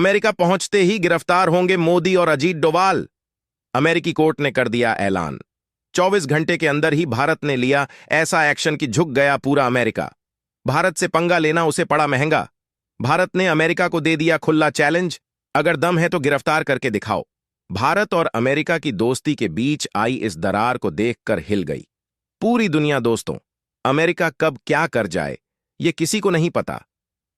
America पहुंचते ही गिरफ्तार होंगे मोदी और अजीत डोभाल। अमेरिकी कोर्ट ने कर दिया ऐलान। 24 घंटे के अंदर ही भारत ने लिया ऐसा एक्शन कि झुक गया पूरा अमेरिका। भारत से पंगा लेना उसे पड़ा महंगा। भारत ने अमेरिका को दे दिया खुला चैलेंज, अगर दम है तो गिरफ्तार करके दिखाओ। भारत और अमेरिका की दोस्ती के बीच आई इस दरार को देखकर हिल गई पूरी दुनिया। दोस्तों, अमेरिका कब क्या कर जाए ये किसी को नहीं पता।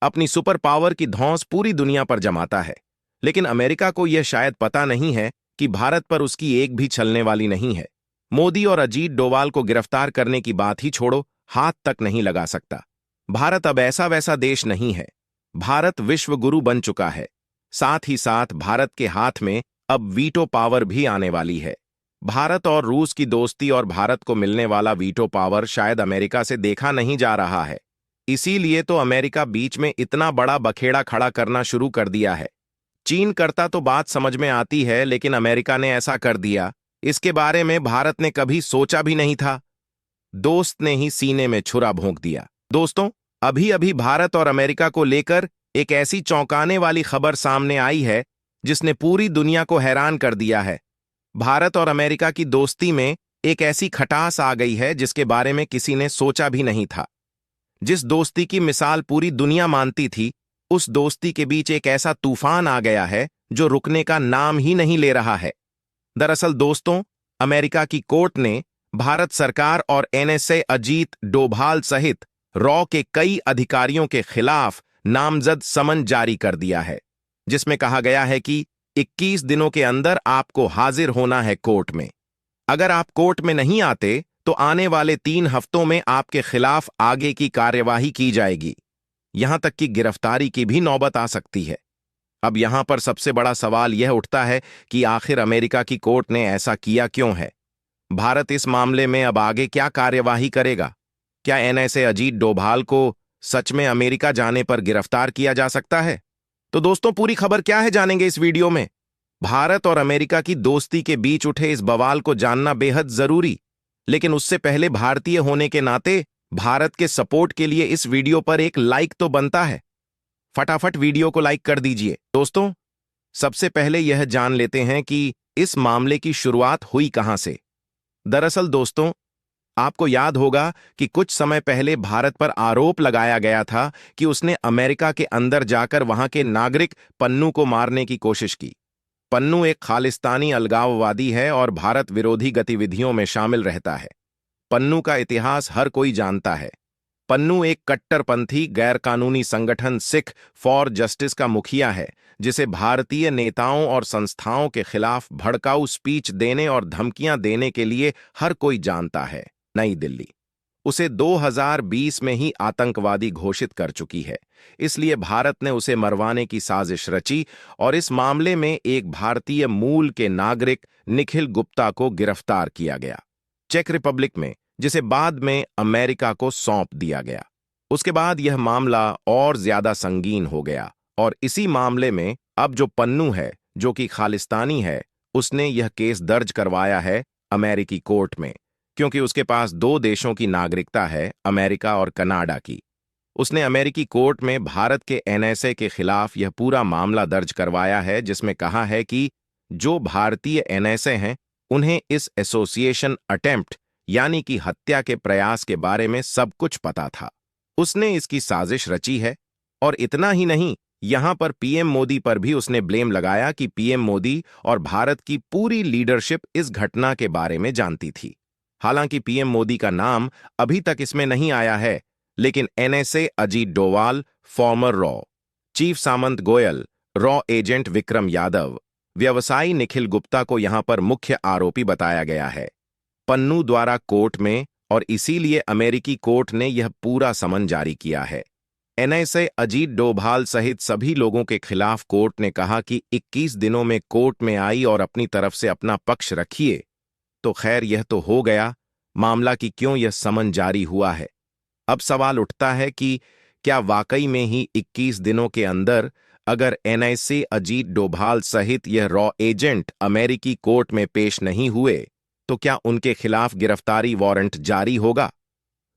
अपनी सुपर पावर की धौंस पूरी दुनिया पर जमाता है, लेकिन अमेरिका को यह शायद पता नहीं है कि भारत पर उसकी एक भी छलने वाली नहीं है। मोदी और अजीत डोभाल को गिरफ्तार करने की बात ही छोड़ो, हाथ तक नहीं लगा सकता। भारत अब ऐसा वैसा देश नहीं है। भारत विश्व गुरु बन चुका है। साथ ही साथ भारत के हाथ में अब वीटो पावर भी आने वाली है। भारत और रूस की दोस्ती और भारत को मिलने वाला वीटो पावर शायद अमेरिका से देखा नहीं जा रहा है। इसीलिए तो अमेरिका बीच में इतना बड़ा बखेड़ा खड़ा करना शुरू कर दिया है। चीन करता तो बात समझ में आती है, लेकिन अमेरिका ने ऐसा कर दिया, इसके बारे में भारत ने कभी सोचा भी नहीं था। दोस्त ने ही सीने में छुरा भोंक दिया। दोस्तों, अभी अभी भारत और अमेरिका को लेकर एक ऐसी चौंकाने वाली खबर सामने आई है जिसने पूरी दुनिया को हैरान कर दिया है। भारत और अमेरिका की दोस्ती में एक ऐसी खटास आ गई है जिसके बारे में किसी ने सोचा भी नहीं था। जिस दोस्ती की मिसाल पूरी दुनिया मानती थी, उस दोस्ती के बीच एक ऐसा तूफान आ गया है जो रुकने का नाम ही नहीं ले रहा है। दरअसल दोस्तों, अमेरिका की कोर्ट ने भारत सरकार और एनएसए अजीत डोभाल सहित रॉ के कई अधिकारियों के खिलाफ नामजद समन जारी कर दिया है, जिसमें कहा गया है कि 21 दिनों के अंदर आपको हाजिर होना है कोर्ट में। अगर आप कोर्ट में नहीं आते तो आने वाले 3 हफ्तों में आपके खिलाफ आगे की कार्यवाही की जाएगी। यहां तक कि गिरफ्तारी की भी नौबत आ सकती है। अब यहां पर सबसे बड़ा सवाल यह उठता है कि आखिर अमेरिका की कोर्ट ने ऐसा किया क्यों है। भारत इस मामले में अब आगे क्या कार्यवाही करेगा? क्या एनएसए अजीत डोभाल को सच में अमेरिका जाने पर गिरफ्तार किया जा सकता है? तो दोस्तों, पूरी खबर क्या है जानेंगे इस वीडियो में। भारत और अमेरिका की दोस्ती के बीच उठे इस बवाल को जानना बेहद जरूरी, लेकिन उससे पहले भारतीय होने के नाते भारत के सपोर्ट के लिए इस वीडियो पर एक लाइक तो बनता है। फटाफट वीडियो को लाइक कर दीजिए। दोस्तों, सबसे पहले यह जान लेते हैं कि इस मामले की शुरुआत हुई कहां से। दरअसल दोस्तों, आपको याद होगा कि कुछ समय पहले भारत पर आरोप लगाया गया था कि उसने अमेरिका के अंदर जाकर वहां के नागरिक पन्नू को मारने की कोशिश की। पन्नू एक खालिस्तानी अलगाववादी है और भारत विरोधी गतिविधियों में शामिल रहता है। पन्नू का इतिहास हर कोई जानता है। पन्नू एक कट्टरपंथी गैरकानूनी संगठन सिख फॉर जस्टिस का मुखिया है, जिसे भारतीय नेताओं और संस्थाओं के खिलाफ भड़काऊ स्पीच देने और धमकियां देने के लिए हर कोई जानता है। नई दिल्ली उसे 2020 में ही आतंकवादी घोषित कर चुकी है, इसलिए भारत ने उसे मरवाने की साजिश रची और इस मामले में एक भारतीय मूल के नागरिक निखिल गुप्ता को गिरफ्तार किया गया, चेक रिपब्लिक में, जिसे बाद में अमेरिका को सौंप दिया गया। उसके बाद यह मामला और ज्यादा संगीन हो गया और इसी मामले में अब जो पन्नू है, जो कि खालिस्तानी है, उसने यह केस दर्ज करवाया है अमेरिकी कोर्ट में, क्योंकि उसके पास 2 देशों की नागरिकता है, अमेरिका और कनाडा की। उसने अमेरिकी कोर्ट में भारत के एनएसए के खिलाफ यह पूरा मामला दर्ज करवाया है, जिसमें कहा है कि जो भारतीय एनएसए हैं उन्हें इस एसोसिएशन अटेम्प्ट यानी कि हत्या के प्रयास के बारे में सब कुछ पता था। उसने इसकी साजिश रची है और इतना ही नहीं, यहां पर पीएम मोदी पर भी उसने ब्लेम लगाया कि पीएम मोदी और भारत की पूरी लीडरशिप इस घटना के बारे में जानती थी। हालांकि पीएम मोदी का नाम अभी तक इसमें नहीं आया है, लेकिन NSA Ajit Doval, farmer raw chief सामंत गोयल, रॉ एजेंट विक्रम यादव, व्यवसायी निखिल गुप्ता को यहां पर मुख्य आरोपी बताया गया है पन्नू द्वारा कोर्ट में, और इसीलिए अमेरिकी कोर्ट ने यह पूरा समन जारी किया है। एनएसए अजीत डोभाल सहित सभी लोगों के खिलाफ कोर्ट ने कहा कि 21 दिनों में कोर्ट में आई और अपनी तरफ से अपना पक्ष रखिए। तो खैर, यह तो हो गया मामला कि क्यों यह समन जारी हुआ है। अब सवाल उठता है कि क्या वाकई में ही 21 दिनों के अंदर अगर एनएसए अजीत डोभाल सहित यह रॉ एजेंट अमेरिकी कोर्ट में पेश नहीं हुए तो क्या उनके खिलाफ गिरफ्तारी वारंट जारी होगा?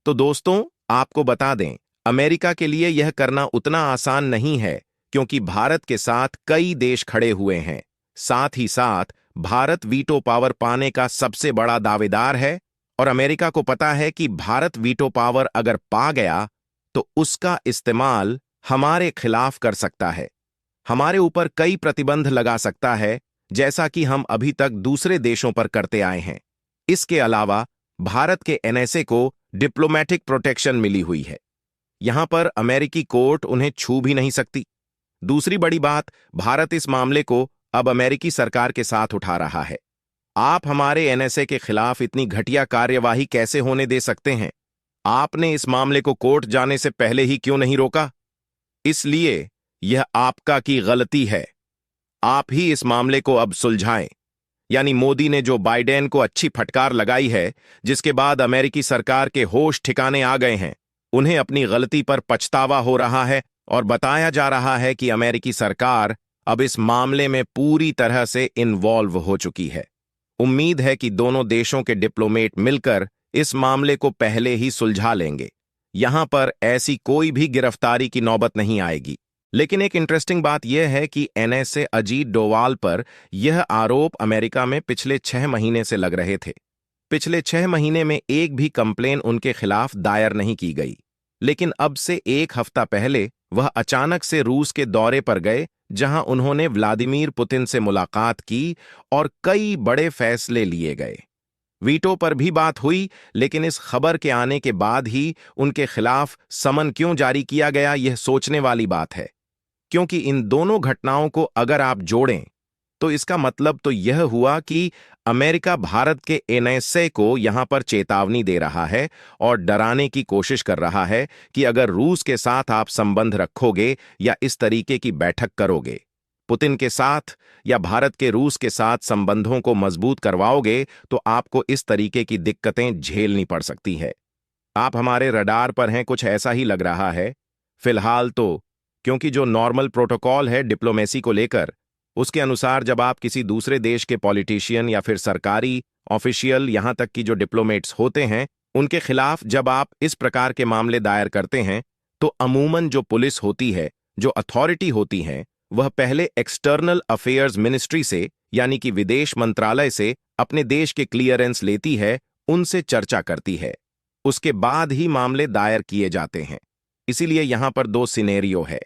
तो दोस्तों, आपको बता दें, अमेरिका के लिए यह करना उतना आसान नहीं है, क्योंकि भारत के साथ कई देश खड़े हुए हैं। साथ ही साथ भारत वीटो पावर पाने का सबसे बड़ा दावेदार है और अमेरिका को पता है कि भारत वीटो पावर अगर पा गया तो उसका इस्तेमाल हमारे खिलाफ कर सकता है, हमारे ऊपर कई प्रतिबंध लगा सकता है, जैसा कि हम अभी तक दूसरे देशों पर करते आए हैं। इसके अलावा भारत के एनएसए को डिप्लोमेटिक प्रोटेक्शन मिली हुई है। यहां पर अमेरिकी कोर्ट उन्हें छू भी नहीं सकती। दूसरी बड़ी बात, भारत इस मामले को अब अमेरिकी सरकार के साथ उठा रहा है। आप हमारे एनएसए के खिलाफ इतनी घटिया कार्यवाही कैसे होने दे सकते हैं? आपने इस मामले को कोर्ट जाने से पहले ही क्यों नहीं रोका? इसलिए यह आपका की गलती है। आप ही इस मामले को अब सुलझाएं। यानी मोदी ने जो बाइडेन को अच्छी फटकार लगाई है, जिसके बाद अमेरिकी सरकार के होश ठिकाने आ गए हैं, उन्हें अपनी गलती पर पछतावा हो रहा है और बताया जा रहा है कि अमेरिकी सरकार अब इस मामले में पूरी तरह से इन्वॉल्व हो चुकी है। उम्मीद है कि दोनों देशों के डिप्लोमेट मिलकर इस मामले को पहले ही सुलझा लेंगे। यहां पर ऐसी कोई भी गिरफ्तारी की नौबत नहीं आएगी। लेकिन एक इंटरेस्टिंग बात यह है कि एनएसए अजीत डोवाल पर यह आरोप अमेरिका में पिछले 6 महीने से लग रहे थे। पिछले 6 महीने में एक भी कंप्लेन उनके खिलाफ दायर नहीं की गई। लेकिन अब से एक हफ्ता पहले वह अचानक से रूस के दौरे पर गए, जहां उन्होंने व्लादिमीर पुतिन से मुलाकात की और कई बड़े फैसले लिए गए। वीटो पर भी बात हुई, लेकिन इस खबर के आने के बाद ही उनके खिलाफ समन क्यों जारी किया गया, यह सोचने वाली बात है। क्योंकि इन दोनों घटनाओं को अगर आप जोड़ें तो इसका मतलब तो यह हुआ कि अमेरिका भारत के एनएसए को यहां पर चेतावनी दे रहा है और डराने की कोशिश कर रहा है कि अगर रूस के साथ आप संबंध रखोगे या इस तरीके की बैठक करोगे, पुतिन के साथ या भारत के रूस के साथ संबंधों को मजबूत करवाओगे, तो आपको इस तरीके की दिक्कतें झेलनी पड़ सकती है। आप हमारे रडार पर हैं, कुछ ऐसा ही लग रहा है फिलहाल तो, क्योंकि जो नॉर्मल प्रोटोकॉल है डिप्लोमेसी को लेकर, उसके अनुसार जब आप किसी दूसरे देश के पॉलिटिशियन या फिर सरकारी ऑफिशियल, यहां तक कि जो डिप्लोमेट्स होते हैं, उनके खिलाफ जब आप इस प्रकार के मामले दायर करते हैं, तो अमूमन जो पुलिस होती है, जो अथॉरिटी होती है, वह पहले एक्सटर्नल अफेयर्स मिनिस्ट्री से, यानी कि विदेश मंत्रालय से अपने देश के क्लियरेंस लेती है, उनसे चर्चा करती है। उसके बाद ही मामले दायर किए जाते हैं। इसीलिए यहां पर 2 सिनेरियो है।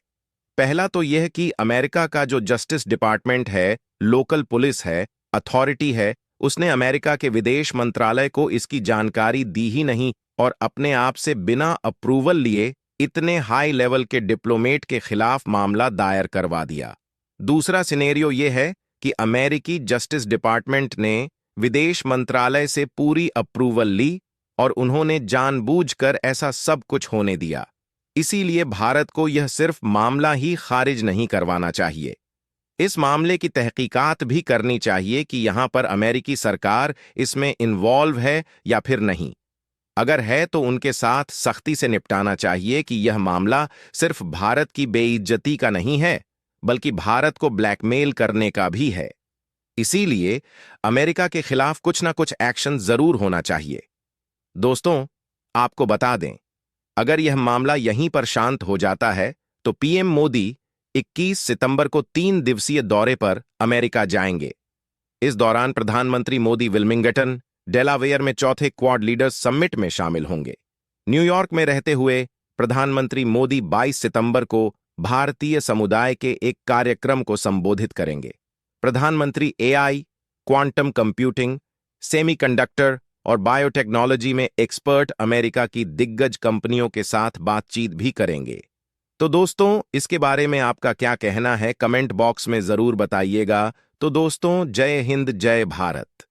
पहला तो यह कि अमेरिका का जो जस्टिस डिपार्टमेंट है, लोकल पुलिस है, अथॉरिटी है, उसने अमेरिका के विदेश मंत्रालय को इसकी जानकारी दी ही नहीं और अपने आप से बिना अप्रूवल लिए इतने हाई लेवल के डिप्लोमेट के खिलाफ मामला दायर करवा दिया। दूसरा सिनेरियो यह है कि अमेरिकी जस्टिस डिपार्टमेंट ने विदेश मंत्रालय से पूरी अप्रूवल ली और उन्होंने जानबूझकर ऐसा सब कुछ होने दिया। इसीलिए भारत को यह सिर्फ मामला ही खारिज नहीं करवाना चाहिए, इस मामले की तहकीकात भी करनी चाहिए कि यहां पर अमेरिकी सरकार इसमें इन्वॉल्व है या फिर नहीं। अगर है तो उनके साथ सख्ती से निपटाना चाहिए कि यह मामला सिर्फ भारत की बेइज्जती का नहीं है, बल्कि भारत को ब्लैकमेल करने का भी है। इसीलिए अमेरिका के खिलाफ कुछ ना कुछ एक्शन जरूर होना चाहिए। दोस्तों, आपको बता दें, अगर यह मामला यहीं पर शांत हो जाता है तो पीएम मोदी 21 सितंबर को 3 दिवसीय दौरे पर अमेरिका जाएंगे। इस दौरान प्रधानमंत्री मोदी विल्मिंगटन, डेलावेयर में चौथे क्वाड लीडर्स समिट में शामिल होंगे। न्यूयॉर्क में रहते हुए प्रधानमंत्री मोदी 22 सितंबर को भारतीय समुदाय के एक कार्यक्रम को संबोधित करेंगे। प्रधानमंत्री एआई, क्वांटम कंप्यूटिंग, सेमीकंडक्टर और बायोटेक्नोलॉजी में एक्सपर्ट अमेरिका की दिग्गज कंपनियों के साथ बातचीत भी करेंगे। तो दोस्तों, इसके बारे में आपका क्या कहना है, कमेंट बॉक्स में जरूर बताइएगा। तो दोस्तों, जय हिंद, जय भारत।